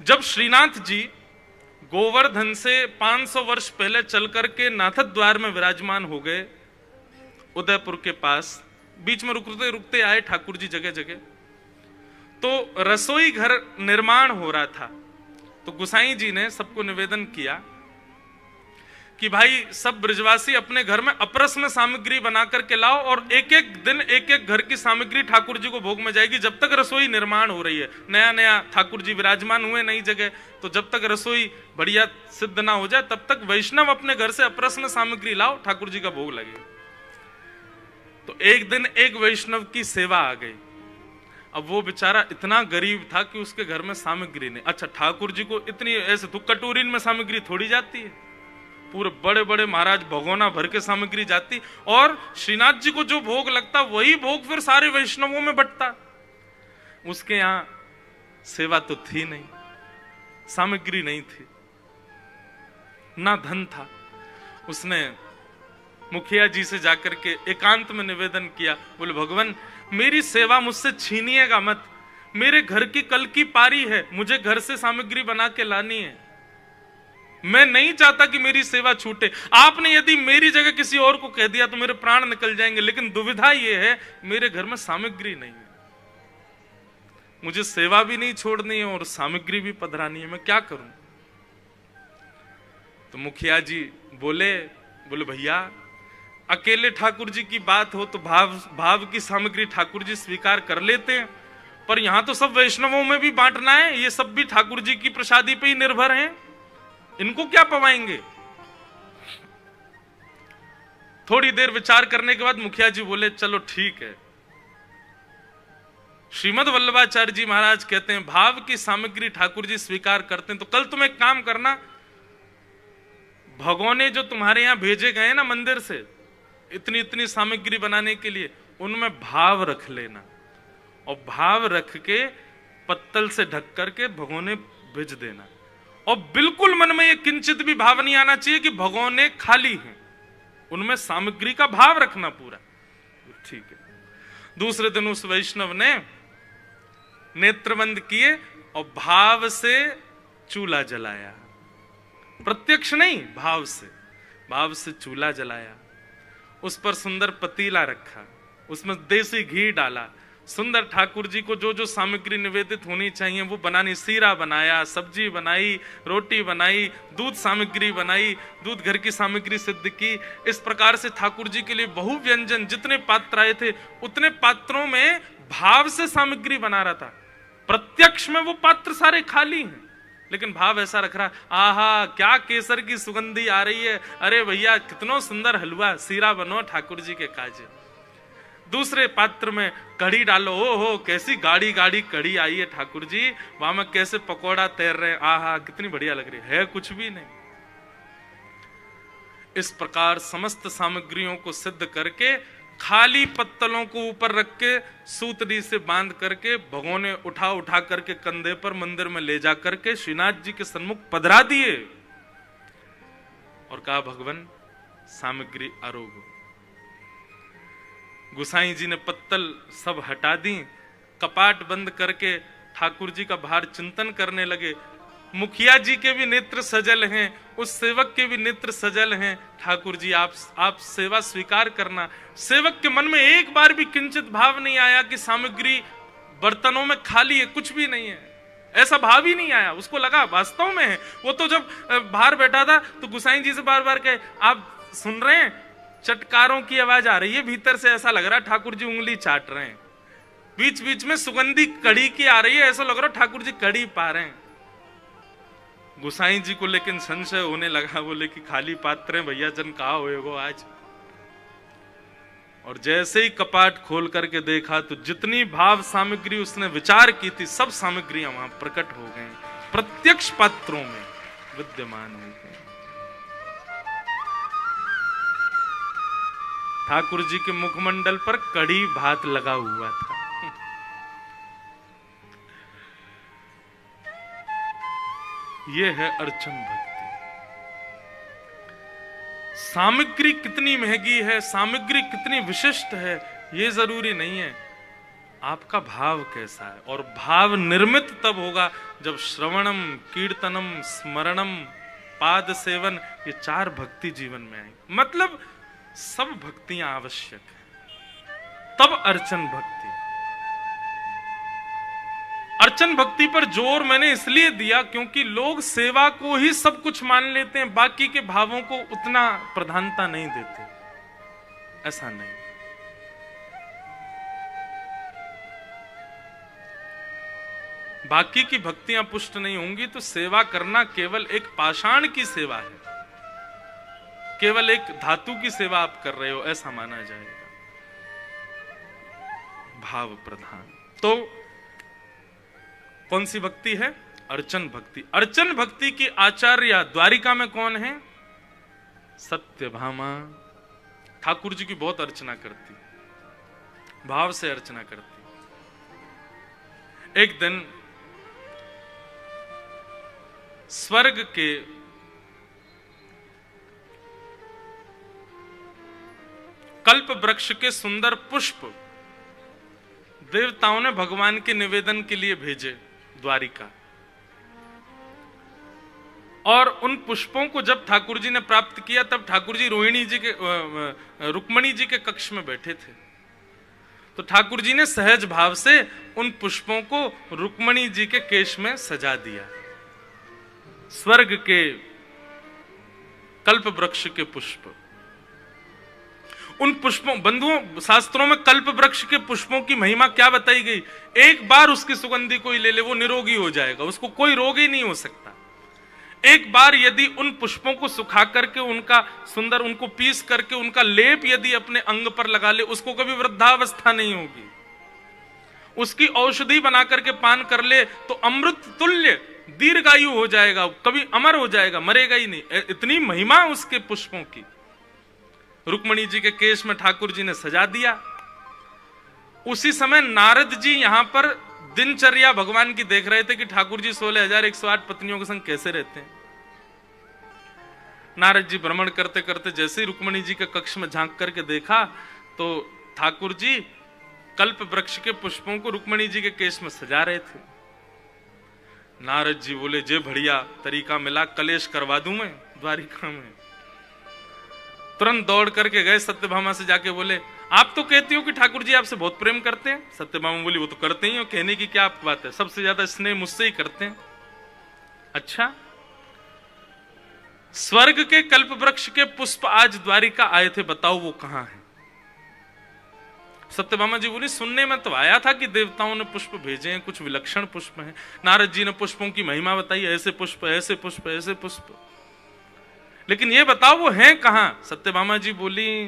जब श्रीनाथ जी गोवर्धन से 500 वर्ष पहले चल करके नाथद द्वार में विराजमान हो गए, उदयपुर के पास, बीच में रुकते रुकते आए ठाकुर जी जगह जगह, तो रसोई घर निर्माण हो रहा था। तो गुसाई जी ने सबको निवेदन किया कि भाई सब ब्रजवासी अपने घर में अपरस में सामग्री बना करके लाओ और एक एक दिन एक एक घर की सामग्री ठाकुर जी को भोग में जाएगी। जब तक रसोई निर्माण हो रही है, नया नया ठाकुर जी विराजमान हुए नई जगह, तो जब तक रसोई बढ़िया सिद्ध ना हो जाए तब तक वैष्णव अपने घर से अपरस में सामग्री लाओ, ठाकुर जी का भोग लगे। तो एक दिन एक वैष्णव की सेवा आ गई। अब वो बेचारा इतना गरीब था कि उसके घर में सामग्री नहीं। अच्छा, ठाकुर जी को इतनी ऐसे तो कटोरी में सामग्री थोड़ी जाती है, पूरे बड़े बड़े महाराज भगोना भर के सामग्री जाती, और श्रीनाथ जी को जो भोग लगता वही भोग फिर सारे वैष्णवों में बंटता। उसके यहां सेवा तो थी नहीं, सामग्री नहीं थी, ना धन था। उसने मुखिया जी से जाकर के एकांत में निवेदन किया, बोले भगवान मेरी सेवा मुझसे छीनिएगा मत, मेरे घर की कल की पारी है, मुझे घर से सामग्री बना के लानी है, मैं नहीं चाहता कि मेरी सेवा छूटे। आपने यदि मेरी जगह किसी और को कह दिया तो मेरे प्राण निकल जाएंगे, लेकिन दुविधा यह है मेरे घर में सामग्री नहीं है, मुझे सेवा भी नहीं छोड़नी है और सामग्री भी पधरानी है, मैं क्या करूं। तो मुखिया जी बोले भैया अकेले ठाकुर जी की बात हो तो भाव की सामग्री ठाकुर जी स्वीकार कर लेते हैं, पर यहां तो सब वैष्णवों में भी बांटना है, ये सब भी ठाकुर जी की प्रसादी पे ही निर्भर हैं, इनको क्या पवाएंगे। थोड़ी देर विचार करने के बाद मुखिया जी बोले चलो ठीक है। श्रीमद वल्लभाचार्य जी महाराज कहते हैं भाव की सामग्री ठाकुर जी स्वीकार करते हैं, तो कल तुम एक काम करना, भगोने जो तुम्हारे यहां भेजे गए ना मंदिर से इतनी इतनी सामग्री बनाने के लिए, उनमें भाव रख लेना और भाव रख के पत्तल से ढक करके भगोने भेज देना, और बिल्कुल मन में ये किंचित भी भाव नहीं आना चाहिए कि भगोने खाली हैं, उनमें सामग्री का भाव रखना पूरा। ठीक है। दूसरे दिन उस वैष्णव ने नेत्रबंद किए और भाव से चूल्हा जलाया, प्रत्यक्ष नहीं, भाव से चूल्हा जलाया, उस पर सुंदर पतीला रखा, उसमें देसी घी डाला, सुंदर ठाकुर जी को जो जो सामग्री निवेदित होनी चाहिए वो बनानी, सीरा बनाया, सब्जी बनाई, रोटी बनाई, दूध सामग्री बनाई, दूध घर की सामग्री सिद्ध की। इस प्रकार से ठाकुर जी के लिए बहु व्यंजन, जितने पात्र आए थे उतने पात्रों में भाव से सामग्री बना रहा था। प्रत्यक्ष में वो पात्र सारे खाली हैं, लेकिन भाव ऐसा रख रहा, आहा क्या केसर की सुगंधी आ रही है, अरे भैया कितना सुंदर हलवा सीरा बनो ठाकुर जी के काजे। दूसरे पात्र में कढ़ी डालो, ओ हो कैसी गाढ़ी गाढ़ी कढ़ी आई है ठाकुर जी, वहां में कैसे पकोड़ा तैर रहे हैं, आहा कितनी बढ़िया लग रही है, कुछ भी नहीं। इस प्रकार समस्त सामग्रियों को सिद्ध करके खाली पत्तलों को ऊपर रख के सूतरी से बांध करके भगोने उठा उठा करके कंधे पर मंदिर में ले जा करके श्रीनाथ जी के सन्मुख पधरा दिए और कहा भगवान सामग्री आरोग। गुसाई जी ने पत्तल सब हटा दी, कपाट बंद करके ठाकुर जी का बाहर चिंतन करने लगे। मुखिया जी के भी नेत्र सजल हैं, उस सेवक के भी नेत्र सजल हैं, ठाकुर जी आप सेवा स्वीकार करना। सेवक के मन में एक बार भी किंचित भाव नहीं आया कि सामग्री बर्तनों में खाली है, कुछ भी नहीं है, ऐसा भाव ही नहीं आया। उसको लगा वास्तव में है। वो तो जब बाहर बैठा था तो गुसाई जी से बार बार कहे आप सुन रहे हैं, चटकारों की आवाज आ रही है भीतर से, ऐसा लग रहा है ठाकुर जी उंगली चाट रहे हैं, बीच बीच में सुगंधी कढ़ी की आ रही है, ऐसा लग रहा है ठाकुर जी कढ़ी पा रहे हैं। गुसाई जी को लेकिन संशय होने लगा, बोले कि खाली पात्र हैं भैया जन कहा होएगो आज। और जैसे ही कपाट खोल करके देखा तो जितनी भाव सामग्री उसने विचार की थी सब सामग्रियां वहां प्रकट हो गई, प्रत्यक्ष पात्रों में विद्यमान हो गई। ठाकुर जी के मुखमंडल पर कड़ी भात लगा हुआ था। यह है अर्चन भक्ति। सामग्री कितनी महंगी है, सामग्री कितनी विशिष्ट है, यह जरूरी नहीं है। आपका भाव कैसा है। और भाव निर्मित तब होगा जब श्रवणम, कीर्तनम, स्मरणम, पाद सेवन, ये 4 भक्ति जीवन में आएंगे। मतलब सब भक्तियां आवश्यक है, तब अर्चन भक्ति। अर्चन भक्ति पर जोर मैंने इसलिए दिया क्योंकि लोग सेवा को ही सब कुछ मान लेते हैं, बाकी के भावों को उतना प्रधानता नहीं देते। ऐसा नहीं। बाकी की भक्तियां पुष्ट नहीं होंगी तो सेवा करना केवल एक पाषाण की सेवा है, केवल एक धातु की सेवा आप कर रहे हो, ऐसा माना जाएगा। भाव प्रधान। तो कौन सी भक्ति है? अर्चन भक्ति। अर्चन भक्ति की आचार्य द्वारिका में कौन है? सत्यभामा। ठाकुर जी की बहुत अर्चना करती, भाव से अर्चना करती। एक दिन स्वर्ग के कल्प वृक्ष के सुंदर पुष्प देवताओं ने भगवान के निवेदन के लिए भेजे द्वारिका। और उन पुष्पों को जब ठाकुर जी ने प्राप्त किया तब ठाकुर जी रोहिणी जी के रुक्मणी जी के कक्ष में बैठे थे। तो ठाकुर जी ने सहज भाव से उन पुष्पों को रुक्मणी जी के केश में सजा दिया। स्वर्ग के कल्प वृक्ष के पुष्प, उन पुष्पों, बंधुओं शास्त्रों में कल्प वृक्ष के पुष्पों की महिमा क्या बताई गई? एक बार उसकी सुगंधि कोई ले ले वो निरोगी हो जाएगा, उसको कोई रोग ही नहीं हो सकता। एक बार यदि उन पुष्पों को सुखा करके उनका सुंदर, उनको पीस करके उनका लेप यदि अपने अंग पर लगा ले, उसको कभी वृद्धावस्था नहीं होगी। उसकी औषधि बना करके पान कर ले तो अमृत तुल्य दीर्घायु हो जाएगा, कभी अमर हो जाएगा, मरेगा ही नहीं। इतनी महिमा उसके पुष्पों की। रुक्मणी जी के केश में ठाकुर जी ने सजा दिया। उसी समय नारद जी यहां पर दिनचर्या भगवान की देख रहे थे कि ठाकुर जी 16,108 पत्नियों के संग कैसे रहते हैं। नारद जी भ्रमण करते करते जैसे ही रुक्मणी जी के कक्ष में झांक करके देखा तो ठाकुर जी कल्प वृक्ष के पुष्पों को रुक्मणी जी के केश में सजा रहे थे। नारद जी बोले, जे बढ़िया तरीका मिला, कलेश करवा दूं मैं द्वारिका में। तुरंत दौड़ करके गए, सत्यभामा से जाके बोले, आप तो कहती हो कि ठाकुर जी आपसे बहुत प्रेम करते हैं। सत्यभामा बोली, वो तो करते ही हो, कहने की क्या बात है, सबसे ज्यादा स्नेह मुझसे ही करते हैं। अच्छा, स्वर्ग के कल्प वृक्ष के पुष्प आज द्वारिका आए थे, बताओ वो कहां है? सत्यभामा जी बोली, सुनने में तो आया था कि देवताओं ने पुष्प भेजे हैं, कुछ विलक्षण पुष्प हैं। नारद जी ने पुष्पों की महिमा बताई, ऐसे पुष्प, ऐसे पुष्प, ऐसे पुष्प, लेकिन ये बताओ वो हैं कहां? सत्यभामा जी बोली,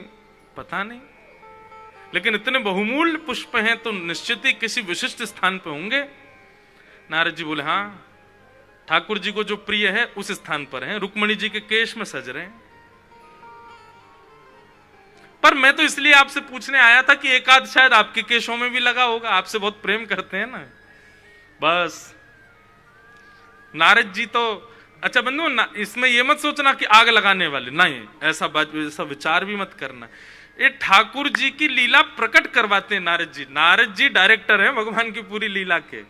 पता नहीं, लेकिन इतने बहुमूल्य पुष्प हैं तो निश्चित ही किसी विशिष्ट स्थान पे होंगे। नारद जी बोले, हाँ, ठाकुर जी को जो प्रिय है उस स्थान पर हैं, रुक्मणी जी के केश में सज रहे हैं। पर मैं तो इसलिए आपसे पूछने आया था कि एक आध शायद आपके केशों में भी लगा होगा, आपसे बहुत प्रेम करते हैं ना। बस नारद जी तो, अच्छा बंधु, इसमें यह मत सोचना कि आग लगाने वाले, नहीं, ऐसा विचार भी मत करना। ये ठाकुर जी की लीला प्रकट करवाते हैं नारद जी। नारद जी डायरेक्टर हैं भगवान की पूरी लीला के।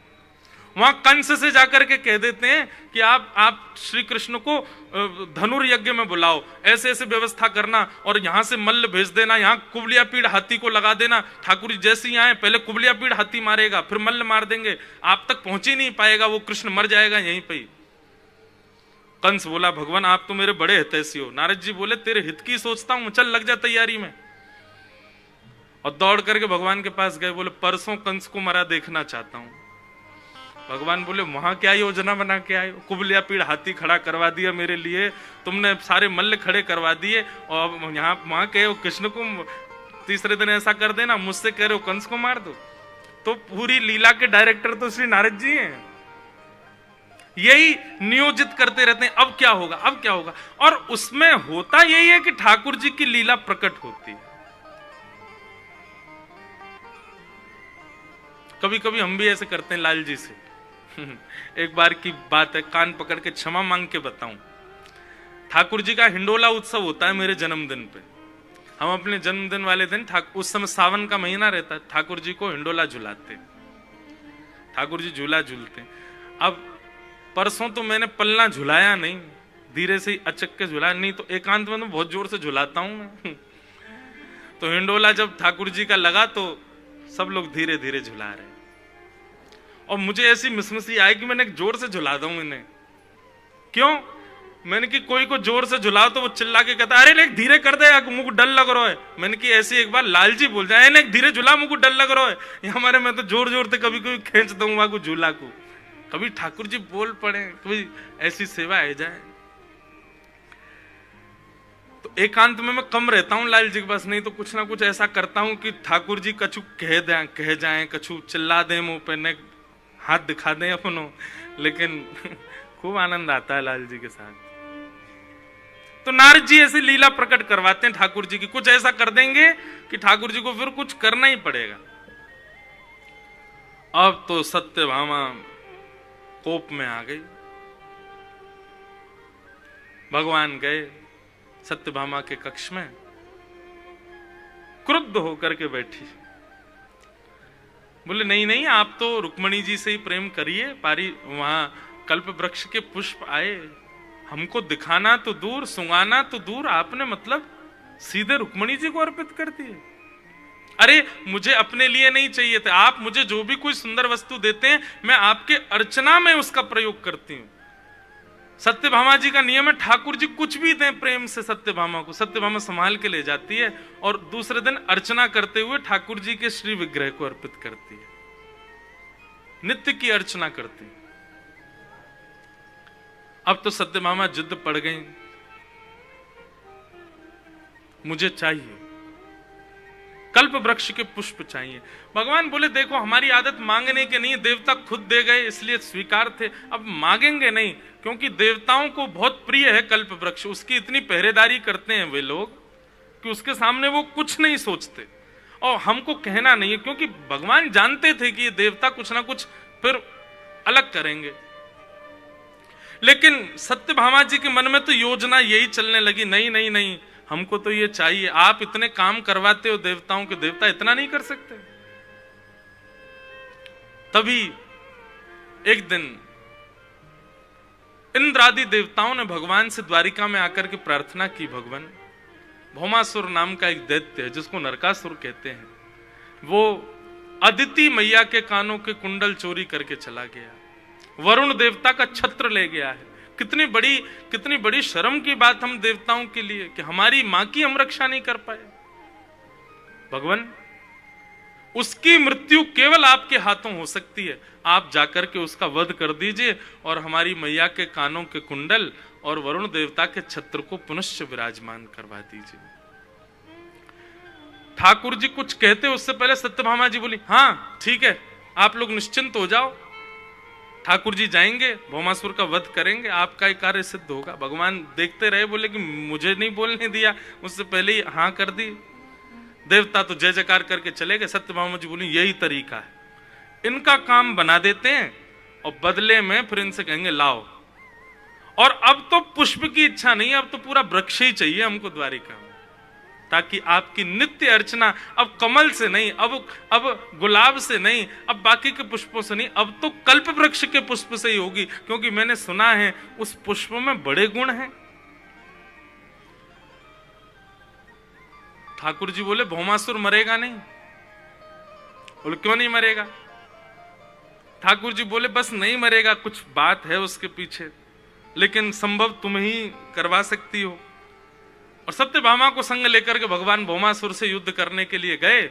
वहां कंस से जाकर के कह देते हैं कि आप श्री कृष्ण को धनुर्यज्ञ में बुलाओ, ऐसे ऐसे व्यवस्था करना, और यहां से मल्ल भेज देना, यहां कुबलिया पीड़ हाथी को लगा देना। ठाकुर जी जैसे ही आए पहले कुबलिया पीड़ हाथी मारेगा, फिर मल्ल मार देंगे, आप तक पहुंच ही नहीं पाएगा, वो कृष्ण मर जाएगा यहीं पर। कंस बोला, भगवान आप तो मेरे बड़े हितैषी हो। नारद जी बोले, तेरे हित की सोचता हूं, चल लग जा तैयारी में। और दौड़ करके भगवान के पास गए, बोले, परसों कंस को मरा देखना चाहता हूं। भगवान बोले, वहां क्या योजना बना के आए? कुबलिया पीड़ हाथी खड़ा करवा दिया मेरे लिए, तुमने सारे मल्ल खड़े करवा दिए, और यहाँ वहां कहे हो कृष्ण को तीसरे दिन ऐसा कर देना, मुझसे कह रहे हो कंस को मार दो। तो पूरी लीला के डायरेक्टर तो श्री नारद जी हैं, यही नियोजित करते रहते हैं, अब क्या होगा, अब क्या होगा। और उसमें होता यही है कि ठाकुर जी की लीला प्रकट होती है। कभी कभी हम भी ऐसे करते हैं लाल जी से। एक बार की बात है, कान पकड़ के क्षमा मांग के बताऊं। ठाकुर जी का हिंडोला उत्सव होता है मेरे जन्मदिन पे। हम अपने जन्मदिन वाले दिन उस समय सावन का महीना रहता, ठाकुर जी को हिंडोला झुलाते, ठाकुर जी झूला झूलते। अब परसों तो मैंने पलना झुलाया नहीं, धीरे से ही अचक के झुलाया, नहीं तो एकांत में तो बहुत जोर से झुलाता हूं मैं। तो हिंडोला जब ठाकुर जी का लगा तो सब लोग धीरे धीरे झुला रहे, और मुझे ऐसी मिसमिसी आई कि मैंने जोर से झुला दूं इन्हें। क्यों? मैंने कि कोई को जोर से झुलाओ तो वो चिल्ला के कहता अरे लेक धीरे कर दे, मुझको डर लग रहा है। मैंने कि ऐसे एक बार लालजी बोल जाए लेक धीरे झुला, मुझको डर लग रहा है। हमारे मैं तो जोर जोर से कभी कभी खींच दूंगा को झूला को, कभी ठाकुर जी बोल पड़े, कभी ऐसी सेवा आ जाए। तो एकांत में मैं कम रहता हूं लाल जी के पास, नहीं तो कुछ ना कुछ ऐसा करता हूं कि ठाकुर जी कछु कह जाएं, कछु चिल्ला दें, मुंह पे ने हाथ दिखा दें अपनों, लेकिन खूब आनंद आता है लाल जी के साथ। तो नारद जी ऐसी लीला प्रकट करवाते हैं ठाकुर जी की, कुछ ऐसा कर देंगे कि ठाकुर जी को फिर कुछ करना ही पड़ेगा। अब तो सत्यभामा कोप में आ गई। भगवान गए सत्यभामा के कक्ष में, क्रुद्ध होकर के बैठी, बोले नहीं नहीं आप तो रुक्मणी जी से ही प्रेम करिए, पारी वहां कल्प वृक्ष के पुष्प आए, हमको दिखाना तो दूर, सुंगाना तो दूर, आपने मतलब सीधे रुक्मणी जी को अर्पित कर दिए। अरे मुझे अपने लिए नहीं चाहिए थे, आप मुझे जो भी कोई सुंदर वस्तु देते हैं मैं आपके अर्चना में उसका प्रयोग करती हूं। सत्यभामा जी का नियम है, ठाकुर जी कुछ भी दें प्रेम से सत्यभामा को, सत्यभामा संभाल के ले जाती है और दूसरे दिन अर्चना करते हुए ठाकुर जी के श्री विग्रह को अर्पित करती है, नित्य की अर्चना करती है। अब तो सत्यभामा जिद्द पड़ गई, मुझे चाहिए, कल्प वृक्ष के पुष्प चाहिए। भगवान बोले देखो हमारी आदत मांगने की नहीं, देवता खुद दे गए इसलिए स्वीकार थे, अब मांगेंगे नहीं, क्योंकि देवताओं को बहुत प्रिय है कल्प वृक्ष, उसकी इतनी पहरेदारी करते हैं वे लोग कि उसके सामने वो कुछ नहीं सोचते, और हमको कहना नहीं है, क्योंकि भगवान जानते थे कि ये देवता कुछ ना कुछ फिर अलग करेंगे। लेकिन सत्यभामा जी के मन में तो योजना यही चलने लगी, नहीं नहीं नहीं हमको तो ये चाहिए, आप इतने काम करवाते हो देवताओं के, देवता इतना नहीं कर सकते। तभी एक दिन इंद्र आदि देवताओं ने भगवान से द्वारिका में आकर के प्रार्थना की, भगवान भौमासुर नाम का एक दैत्य है जिसको नरकासुर कहते हैं, वो अदिति मैया के कानों के कुंडल चोरी करके चला गया, वरुण देवता का छत्र ले गया है। कितनी बड़ी शर्म की बात हम देवताओं के लिए कि हमारी मां की हम रक्षा नहीं कर पाए। भगवान उसकी मृत्यु केवल आपके हाथों हो सकती है, आप जाकर के उसका वध कर दीजिए और हमारी मैया के कानों के कुंडल और वरुण देवता के छत्र को पुनश्च विराजमान करवा दीजिए। ठाकुर जी कुछ कहते उससे पहले सत्यभामा जी बोली हाँ ठीक है, आप लोग निश्चिंत हो जाओ, ठाकुर जी जाएंगे भौमासुर का वध करेंगे, आपका ही कार्य सिद्ध होगा। भगवान देखते रहे, बोले कि मुझे नहीं बोलने दिया, उससे पहले ही हाँ कर दी। देवता तो जय जयकार करके चले गए। सत्यभामा जी बोली यही तरीका है, इनका काम बना देते हैं और बदले में फिर इनसे कहेंगे लाओ। और अब तो पुष्प की इच्छा नहीं, अब तो पूरा वृक्ष ही चाहिए हमको द्वारिका में, ताकि आपकी नित्य अर्चना अब कमल से नहीं, अब गुलाब से नहीं, अब बाकी के पुष्पों से नहीं, अब तो कल्प वृक्ष के पुष्प से ही होगी, क्योंकि मैंने सुना है उस पुष्प में बड़े गुण हैं। ठाकुर जी बोले भौमासुर मरेगा नहीं। बोले क्यों नहीं मरेगा? ठाकुर जी बोले बस नहीं मरेगा, कुछ बात है उसके पीछे, लेकिन संभव तुम ही करवा सकती हो। और सत्यभामा को संग लेकर के भगवान भौमासुर से युद्ध करने के लिए गए।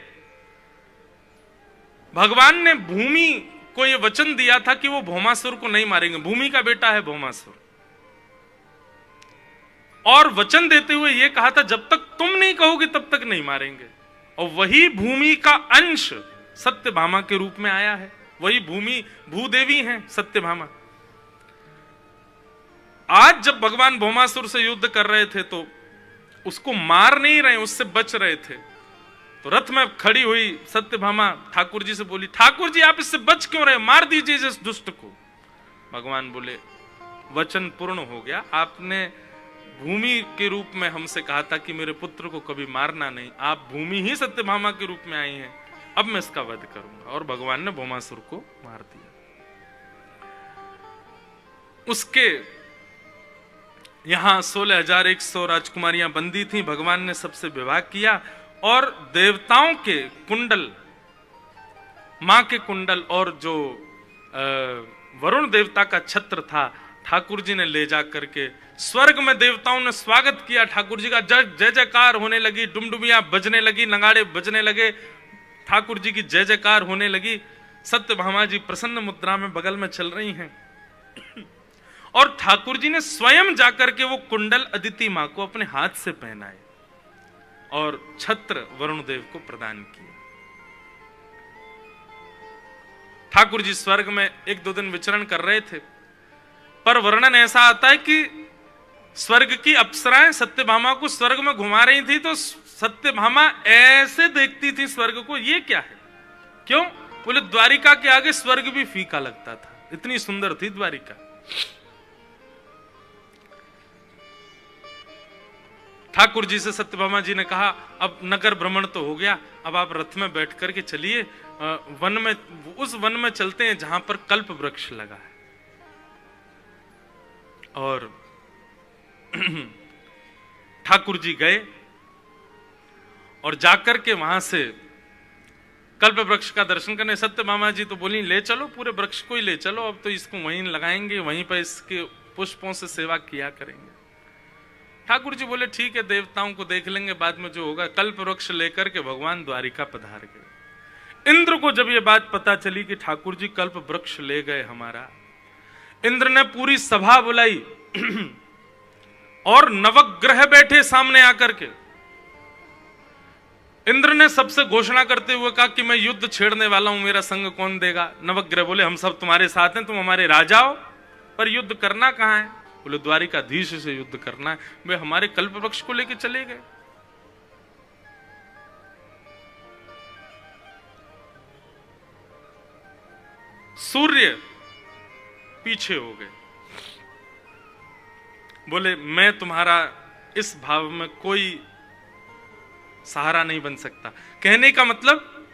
भगवान ने भूमि को यह वचन दिया था कि वो भौमासुर को नहीं मारेंगे, भूमि का बेटा है भौमासुर, और वचन देते हुए यह कहा था जब तक तुम नहीं कहोगे तब तक नहीं मारेंगे। और वही भूमि का अंश सत्यभामा के रूप में आया है, वही भूमि भूदेवी है सत्यभामा। आज जब भगवान भौमासुर से युद्ध कर रहे थे तो उसको मार नहीं रहे, उससे बच रहे थे, तो रथ में खड़ी हुई सत्यभामा ठाकुर जी से बोली ठाकुर जी आप इससे बच क्यों रहे, मार दीजिए इस दुष्ट को। भगवान बोले वचन पूर्ण हो गया, आपने भूमि के रूप में हमसे कहा था कि मेरे पुत्र को कभी मारना नहीं, आप भूमि ही सत्यभामा के रूप में आई हैं, अब मैं इसका वध करूंगा। और भगवान ने भौमासुर को मार दिया। उसके यहां 16,100 राजकुमारियां बंदी थीं। भगवान ने सबसे विवाह किया और देवताओं के कुंडल, मां के कुंडल और जो वरुण देवता का छत्र था, ठाकुर जी ने ले जा करके स्वर्ग में देवताओं ने स्वागत किया। ठाकुर जी का जय जयकार होने लगी, डुमडुमियां बजने लगी, नगाड़े बजने लगे, ठाकुर जी की जय जयकार होने लगी। सत्यभामा जी प्रसन्न मुद्रा में बगल में चल रही हैं और ठाकुर जी ने स्वयं जाकर के वो कुंडल अदिति मां को अपने हाथ से पहनाए और छत्र वरुण देव को प्रदान किए। ठाकुर जी स्वर्ग में 1-2 दिन विचरण कर रहे थे, पर वर्णन ऐसा आता है कि स्वर्ग की अप्सराएं सत्यभामा को स्वर्ग में घुमा रही थी, तो सत्यभामा ऐसे देखती थी स्वर्ग को, ये क्या है? क्यों? बोले द्वारिका के आगे स्वर्ग भी फीका लगता था, इतनी सुंदर थी द्वारिका। ठाकुर जी से सत्यभामा जी ने कहा, अब नगर भ्रमण तो हो गया, अब आप रथ में बैठ करके चलिए वन में, उस वन में चलते हैं जहां पर कल्प वृक्ष लगा है। और ठाकुर जी गए और जाकर के वहां से कल्प वृक्ष का दर्शन करने। सत्यभामा जी तो बोली, ले चलो, पूरे वृक्ष को ही ले चलो, अब तो इसको वहीं लगाएंगे, वहीं पर इसके पुष्पों से सेवा किया करेंगे। ठाकुर जी बोले, ठीक है, देवताओं को देख लेंगे, बाद में जो होगा। कल्प वृक्ष लेकर के भगवान द्वारिका पधार गए। इंद्र को जब ये बात पता चली कि ठाकुर जी कल्प वृक्ष ले गए हमारा, इंद्र ने पूरी सभा बुलाई और नवग्रह बैठे सामने आकर के। इंद्र ने सबसे घोषणा करते हुए कहा कि मैं युद्ध छेड़ने वाला हूं, मेरा संग कौन देगा? नवग्रह बोले, हम सब तुम्हारे साथ हैं, तुम हमारे राजा हो, पर युद्ध करना कहां है? बोले द्वारिकाधीश से युद्ध करना है। वे हमारे कल्प वृक्ष को लेकर चले गए। सूर्य पीछे हो गए, बोले मैं तुम्हारा इस भाव में कोई सहारा नहीं बन सकता। कहने का मतलब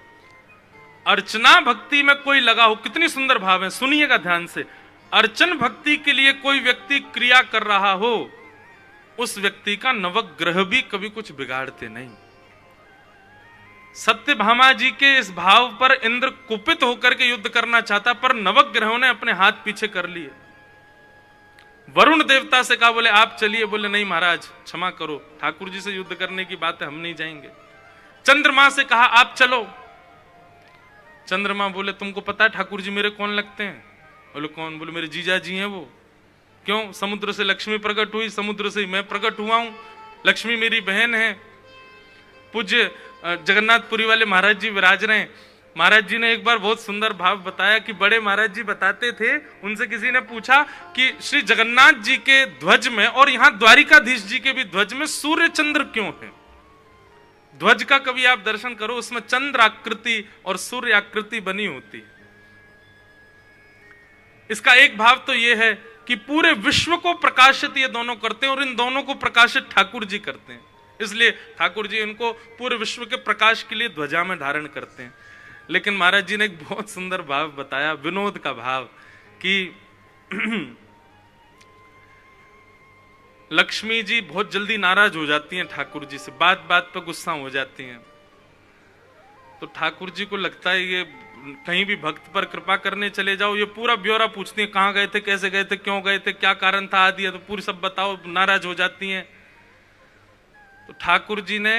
अर्चना भक्ति में कोई लगा हो, कितनी सुंदर भाव है, सुनिएगा ध्यान से। अर्चन भक्ति के लिए कोई व्यक्ति क्रिया कर रहा हो, उस व्यक्ति का नवग्रह भी कभी कुछ बिगाड़ते नहीं। सत्यभामा जी के इस भाव पर इंद्र कुपित होकर के युद्ध करना चाहता, पर नवग्रहों ने अपने हाथ पीछे कर लिए। वरुण देवता से कहा, बोले आप चलिए। बोले नहीं महाराज, क्षमा करो, ठाकुर जी से युद्ध करने की बात है, हम नहीं जाएंगे। चंद्रमा से कहा, आप चलो। चंद्रमा बोले, तुमको पता है ठाकुर जी मेरे कौन लगते हैं? बोले कौन? बोले मेरे जीजा जी हैं वो। क्यों? समुद्र से लक्ष्मी प्रकट हुई, समुद्र से मैं प्रकट हुआ हूं, लक्ष्मी मेरी बहन है। पूज्य जगन्नाथपुरी वाले महाराज जी विराज रहे हैं। महाराज जी ने एक बार बहुत सुंदर भाव बताया कि बड़े महाराज जी बताते थे, उनसे किसी ने पूछा कि श्री जगन्नाथ जी के ध्वज में और यहां द्वारिकाधीश जी के भी ध्वज में सूर्य चंद्र क्यों है? ध्वज का कभी आप दर्शन करो, उसमें चंद्र आकृति और सूर्य आकृति बनी होती है। इसका एक भाव तो यह है कि पूरे विश्व को प्रकाशित ये दोनों करते हैं और इन दोनों को प्रकाशित ठाकुर जी करते हैं, इसलिए ठाकुर जी इनको पूरे विश्व के प्रकाश के लिए ध्वजा में धारण करते हैं। लेकिन महाराज जी ने एक बहुत सुंदर भाव बताया, विनोद का भाव, कि लक्ष्मी जी बहुत जल्दी नाराज हो जाती हैं ठाकुर जी से, बात बात पर गुस्सा हो जाती हैं। तो ठाकुर जी को लगता है ये कहीं भी भक्त पर कृपा करने चले जाओ, ये पूरा ब्यौरा पूछती हैं, कहां गए थे, कैसे गए थे, क्यों गए थे, क्या कारण था आदि, तो पूरी सब बताओ, नाराज हो जाती हैं। तो ठाकुर जी ने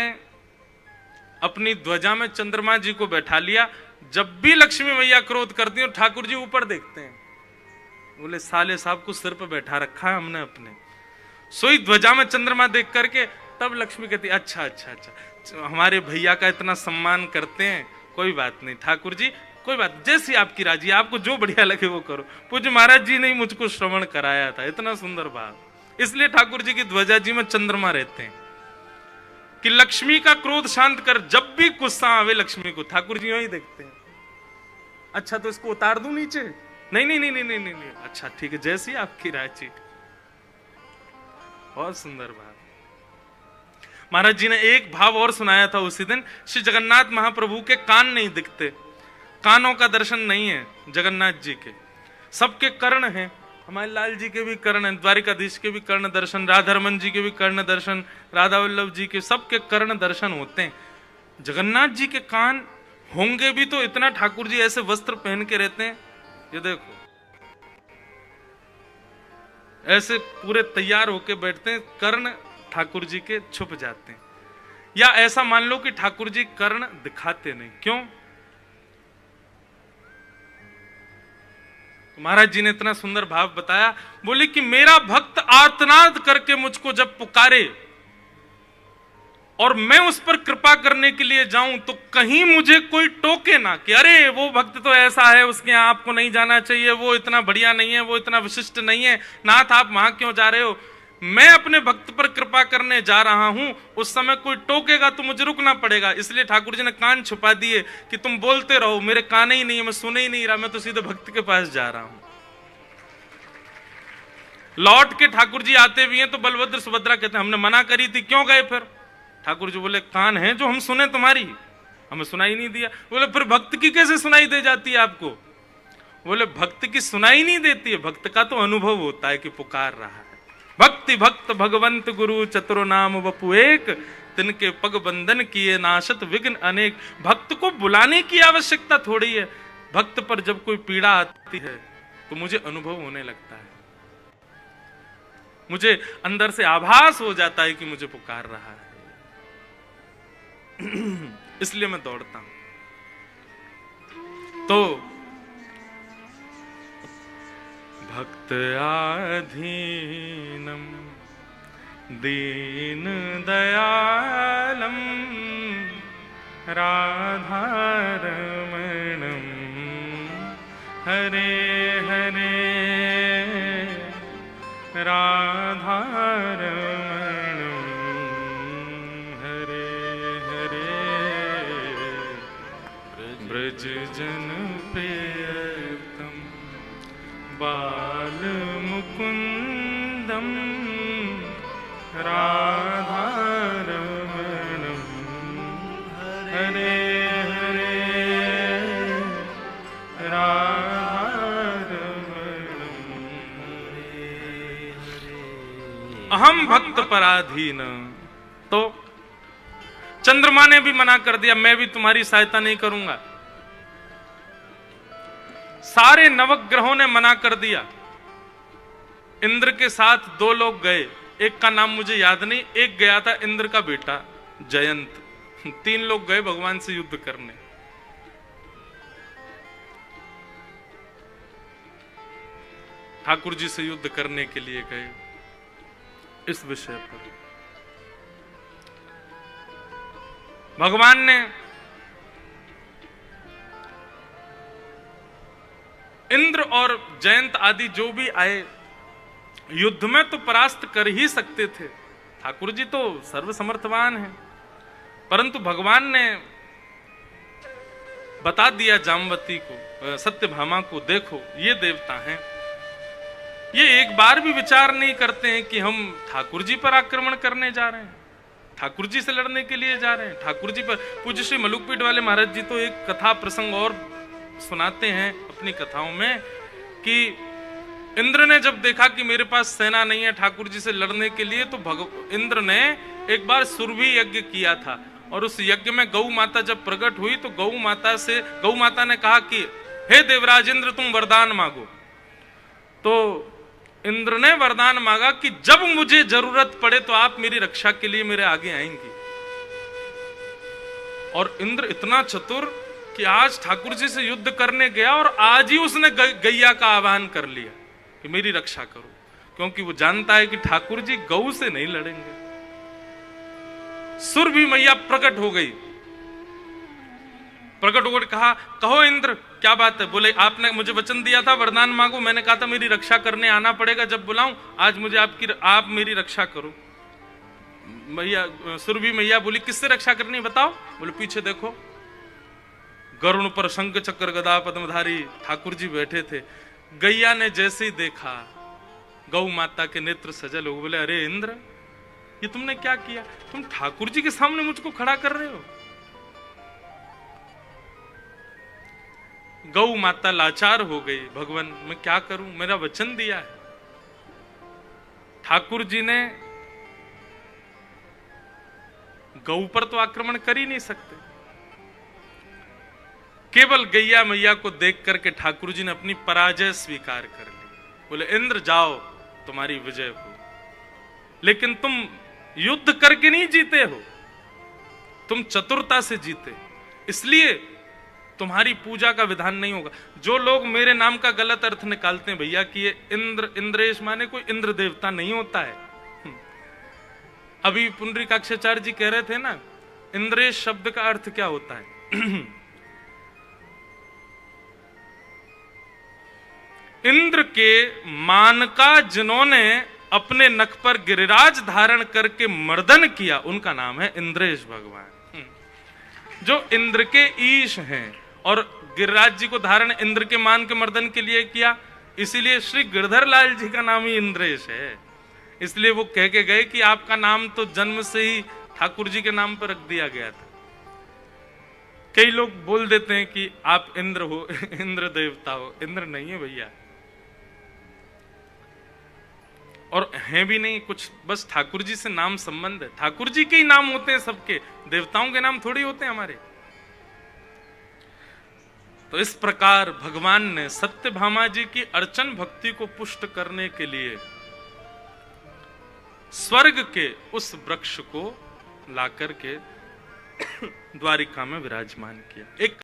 अपनी ध्वजा में चंद्रमा जी को बैठा लिया। जब भी लक्ष्मी मैया क्रोध करती हैं ठाकुर जी ऊपर देखते हैं, बोले साले साहब को सिर पर बैठा रखा है हमने अपने। सोई ध्वजा में चंद्रमा देख करके तब लक्ष्मी कहती, अच्छा अच्छा अच्छा, हमारे भैया का इतना सम्मान करते हैं, कोई बात नहीं ठाकुर जी, कोई बात, जैसी आपकी राजी, आपको जो बढ़िया लगे वो करो। पूज्य महाराज जी ने मुझको श्रवण कराया था, इतना सुंदर भाव। इसलिए ठाकुर जी की ध्वजा जी में चंद्रमा रहते हैं कि लक्ष्मी का क्रोध शांत कर। जब भी गुस्सा आवे लक्ष्मी को, ठाकुर जी वही देखते हैं, अच्छा तो इसको उतार दूं नीचे? नहीं नहीं नहीं नहीं नहीं नहीं, अच्छा ठीक है, जैसी आपकी राजी। बहुत सुंदर भाव। महाराज जी ने एक भाव और सुनाया था उसी दिन। श्री जगन्नाथ महाप्रभु के कान नहीं दिखते, कानों का दर्शन नहीं है जगन्नाथ जी के, सबके कर्ण हैं। हमारे लाल जी के भी कर्ण हैं, द्वारिकाधीश के भी कर्ण दर्शन, राधारमन जी के भी कर्ण दर्शन, राधा वल्लभ जी के, सबके कर्ण दर्शन होते हैं। जगन्नाथ जी के कान होंगे भी तो इतना ठाकुर जी ऐसे वस्त्र पहन के रहते हैं, ये देखो ऐसे पूरे तैयार होके बैठते हैं, कर्ण ठाकुर जी के छुप जाते हैं। या ऐसा मान लो कि ठाकुर जी कर्ण दिखाते नहीं, क्यों? महाराज जी ने इतना सुंदर भाव बताया, बोले कि मेरा भक्त आर्तनाद करके मुझको जब पुकारे और मैं उस पर कृपा करने के लिए जाऊं तो कहीं मुझे कोई टोके ना कि अरे वो भक्त तो ऐसा है, उसके यहां आपको नहीं जाना चाहिए, वो इतना बढ़िया नहीं है, वो इतना विशिष्ट नहीं है, नाथ आप वहां क्यों जा रहे हो। मैं अपने भक्त पर कृपा करने जा रहा हूं, उस समय कोई टोकेगा तो मुझे रुकना पड़ेगा। इसलिए ठाकुर जी ने कान छुपा दिए कि तुम बोलते रहो, मेरे कान ही नहीं है, मैं सुन ही नहीं रहा, मैं तो सीधे भक्त के पास जा रहा हूं। लौट के ठाकुर जी आते भी हैं तो बलभद्र सुभद्रा कहते हैं हमने मना करी थी, क्यों गए फिर? ठाकुर जी बोले कान है जो हम सुने तुम्हारी, हमें सुनाई नहीं दिया। बोले फिर भक्त की कैसे सुनाई दे जाती है आपको? बोले भक्त की सुनाई नहीं देती है, भक्त का तो अनुभव होता है कि पुकार रहा है। भक्ति भक्त भगवंत गुरु चतुर नाम वपु एक, तिनके पग बंधन किए नाशत विघ्न अनेक। भक्त को बुलाने की आवश्यकता थोड़ी है, भक्त पर जब कोई पीड़ा आती है तो मुझे अनुभव होने लगता है, मुझे अंदर से आभास हो जाता है कि मुझे पुकार रहा है, इसलिए मैं दौड़ता हूं। तो भक्त आधीनम दीन दयालम राधारमणम हरे हरे राधारमणम हरे हरे ब्रज जन प्रियतम बाल मुकुंदम राधारमणम हरे हरे राधारमणम अहम भक्त पराधीन। तो चंद्रमा ने भी मना कर दिया, मैं भी तुम्हारी सहायता नहीं करूंगा। सारे नवग्रहों ने मना कर दिया। इंद्र के साथ दो लोग गए, एक का नाम मुझे याद नहीं, एक गया था इंद्र का बेटा जयंत। 3 लोग गए भगवान से युद्ध करने। ठाकुर जी से युद्ध करने के लिए गए। इस विषय पर भगवान ने इंद्र और जयंत आदि जो भी आए युद्ध में तो परास्त कर ही सकते थे, ठाकुर जी तो सर्वसमर्थवान हैं। परंतु भगवान ने बता दिया जामवती को, सत्यभामा को, देखो ये देवता हैं, ये एक बार भी विचार नहीं करते हैं कि हम ठाकुर जी पर आक्रमण करने जा रहे हैं, ठाकुर जी से लड़ने के लिए जा रहे हैं। ठाकुर जी पर पूज्य श्री मलुकपीठ वाले महाराज जी तो एक कथा प्रसंग और सुनाते हैं अपनी कथाओं में कि इंद्र ने जब देखा कि मेरे पास सेना नहीं है ठाकुर जी से लड़ने के लिए, तो इंद्र ने एक बार सुरभि यज्ञ किया था और उस यज्ञ में गौ माता जब प्रकट हुई तो गौ माता ने कहा कि हे देवराज इंद्र तुम वरदान मांगो। तो इंद्र ने वरदान मांगा कि जब मुझे जरूरत पड़े तो आप मेरी रक्षा के लिए मेरे आगे आएंगे। और इंद्र इतना चतुर कि आज ठाकुर जी से युद्ध करने गया और आज ही उसने गैया का आह्वान कर लिया कि मेरी रक्षा करो, क्योंकि वो जानता है कि ठाकुर जी गौ से नहीं लड़ेंगे। सुरभि मैया प्रकट हो गई, प्रकट होकर कहा कहो इंद्र क्या बात है। बोले आपने मुझे वचन दिया था वरदान मांगो, मैंने कहा था मेरी रक्षा करने आना पड़ेगा जब बुलाऊं, आज मुझे आप मेरी रक्षा करो। मैया सुरभि मैया बोली किससे रक्षा करनी बताओ। बोले पीछे देखो, गरुण पर शंख चक्र गदा पद्मधारी ठाकुर जी बैठे थे। गैया ने जैसे ही देखा गौ माता के नेत्र सजल हो, बोले अरे इंद्र, ये तुमने क्या किया? तुम ठाकुर जी के सामने मुझको खड़ा कर रहे हो। गौ माता लाचार हो गई, भगवान मैं क्या करूं, मेरा वचन दिया है। ठाकुर जी ने गौ पर तो आक्रमण कर ही नहीं सकते। केवल गैया मैया को देख करके ठाकुर जी ने अपनी पराजय स्वीकार कर ली। बोले इंद्र जाओ, तुम्हारी विजय हो, लेकिन तुम युद्ध करके नहीं जीते हो, तुम चतुरता से जीते, इसलिए तुम्हारी पूजा का विधान नहीं होगा। जो लोग मेरे नाम का गलत अर्थ निकालते हैं भैया कि ये इंद्र, इंद्रेश माने कोई इंद्र देवता नहीं होता है। अभी पुंडरीकाक्षाचार्य जी कह रहे थे ना, इंद्रेश शब्द का अर्थ क्या होता है? इंद्र के मान का जिन्होंने अपने नख पर गिरिराज धारण करके मर्दन किया, उनका नाम है इंद्रेश भगवान। जो इंद्र के ईश हैं, और गिरिराज जी को धारण इंद्र के मान के मर्दन के लिए किया, इसीलिए श्री गिरधर लाल जी का नाम ही इंद्रेश है। इसलिए वो कह के गए कि आपका नाम तो जन्म से ही ठाकुर जी के नाम पर रख दिया गया था। कई लोग बोल देते हैं कि आप इंद्र हो, इंद्र देवता हो। इंद्र नहीं है भैया, और हैं भी नहीं कुछ, बस ठाकुर जी से नाम संबंध है। ठाकुर जी के ही नाम होते हैं सबके, देवताओं के नाम थोड़ी होते हैं हमारे। तो इस प्रकार भगवान ने सत्यभामा जी की अर्चन भक्ति को पुष्ट करने के लिए स्वर्ग के उस वृक्ष को लाकर के द्वारिका में विराजमान किया। एक